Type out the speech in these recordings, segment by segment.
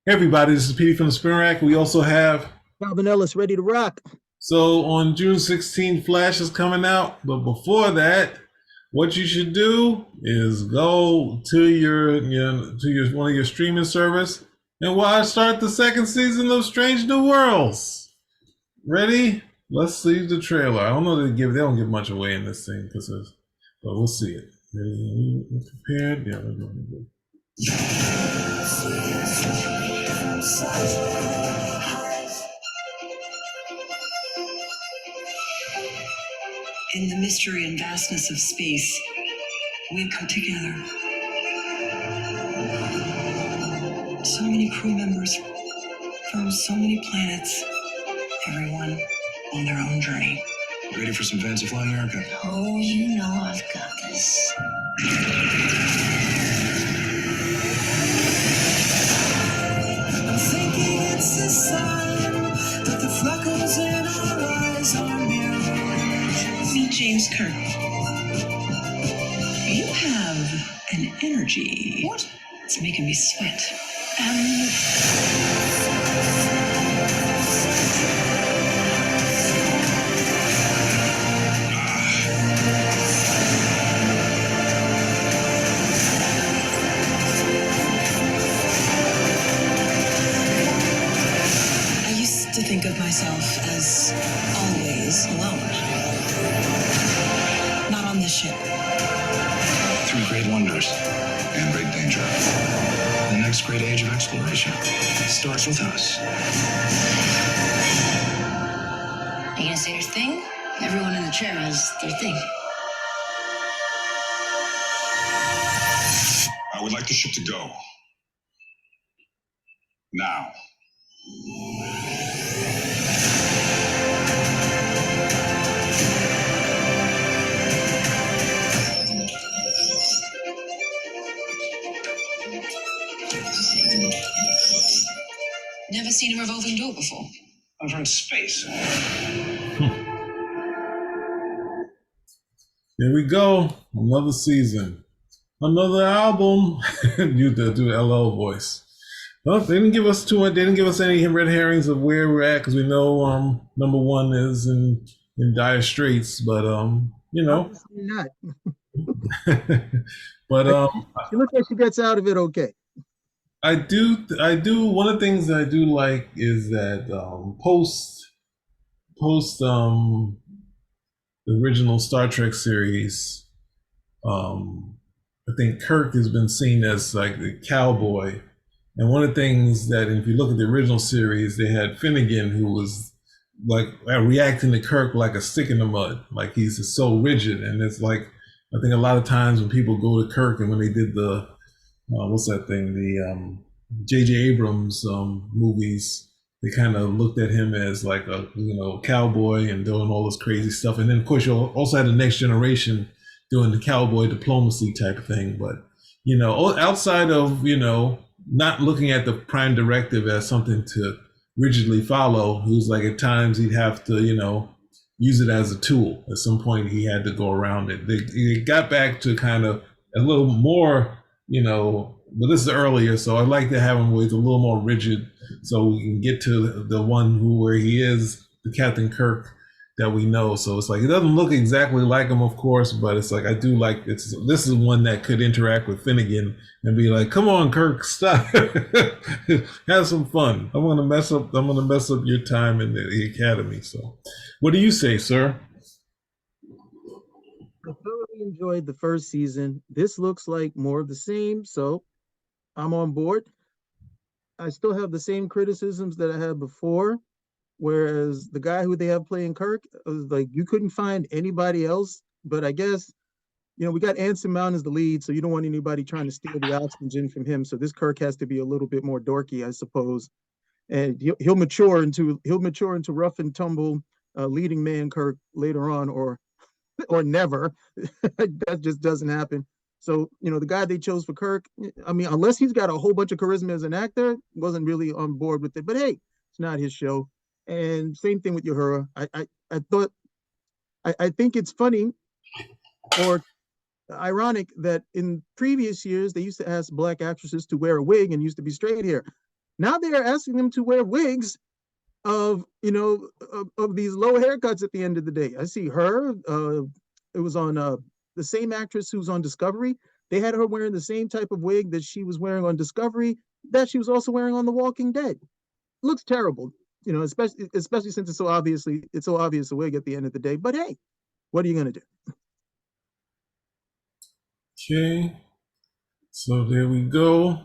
Hey everybody, this is Petey from the Spin Rack. We also have Calvin Ellis, ready to rock. on June 16th, Flash is coming out. But before that, what you should do is go to your one of your streaming service and watch start the second season of Strange New Worlds. Ready? Let's see the trailer. I don't know they don't give much away in this thing but we'll see it. Ready? Prepared? Yeah, we're good. In the mystery and vastness of space, we come together. So many crew members from so many planets, everyone on their own journey. Ready for some fancy flying, Erica? Oh, you know I've got this. I'm thinking it's a sign that the freckles in our eyes are mirror images. Meet James Kirk. You have an energy. What? It's making me sweat. I used to think of myself as always alone. Not on this ship. Through great wonders and great danger. The next great age of exploration starts with us. Are you gonna say your thing? Everyone in the chair has their thing. I would like the ship to go. Now. Never seen a revolving door before. Over in space. Here we go. Another season. Another album. You do LL voice. Well, they didn't give us too much. They didn't give us any red herrings of where we're at because we know number one is in dire straits. But Obviously not. but She looks like she gets out of it okay. I do. One of the things that I do like is that post the original Star Trek series, I think Kirk has been seen as like the cowboy. And one of the things that, if you look at the original series, they had Finnegan, who was like reacting to Kirk like a stick in the mud, like he's just so rigid. And it's like, I think a lot of times when people go to Kirk and when they did the what's that thing, the J.J. Abrams movies, they kind of looked at him as like a cowboy and doing all this crazy stuff. And then of course you also had the next generation doing the cowboy diplomacy type of thing. But outside of not looking at the prime directive as something to rigidly follow, he was like at times he'd have to use it as a tool. At some point he had to go around it. They got back to kind of a little more but this is earlier, so I'd like to have him where he's a little more rigid, so we can get to the one where he is the Captain Kirk that we know. So it's like it doesn't look exactly like him, of course, but it's like I do like this is one that could interact with Finnegan and be like, "Come on, Kirk, stop, have some fun. I'm gonna mess up your time in the academy." So, what do you say, sir? I thoroughly enjoyed the first season. This looks like more of the same, so I'm on board. I still have the same criticisms that I had before, whereas the guy who they have playing Kirk was like you couldn't find anybody else. But I guess we got Anson Mount as the lead, so you don't want anybody trying to steal the oxygen from him. So this Kirk has to be a little bit more dorky, I suppose, and he'll mature into rough and tumble leading man Kirk later on, or never. That just doesn't happen. So, the guy they chose for Kirk, I mean, unless he's got a whole bunch of charisma as an actor, wasn't really on board with it. But hey, it's not his show. And same thing with Uhura. I think it's funny or ironic that in previous years they used to ask black actresses to wear a wig and used to be straight hair. Now they are asking them to wear wigs of, of these low haircuts at the end of the day. I see her, it was on the same actress who's on Discovery. They had her wearing the same type of wig that she was wearing on Discovery, that she was also wearing on The Walking Dead. Looks terrible, especially since it's so obvious a wig at the end of the day. But hey, what are you gonna do? Okay. So there we go.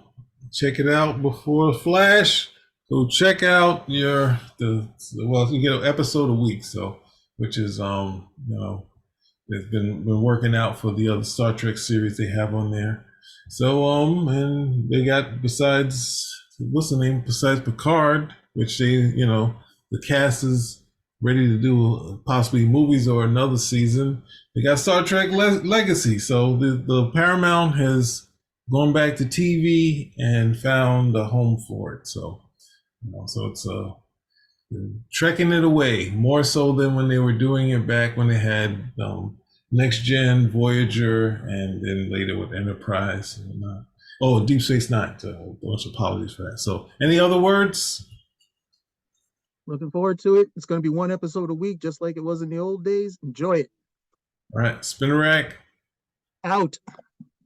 Check it out before Flash. Go check out you get an episode a week, so which is it's been working out for the other Star Trek series they have on there. So and they got besides Picard, which the cast is ready to do possibly movies or another season. They got Star Trek Legacy. So the Paramount has gone back to TV and found a home for it. So so it's trekking it away more so than when they were doing it back when they had Next Gen, Voyager, and then later with Enterprise. And, Deep Space Nine. So a bunch of apologies for that. So any other words? Looking forward to it. It's going to be one episode a week, just like it was in the old days. Enjoy it. All right, Spinner Rack Out.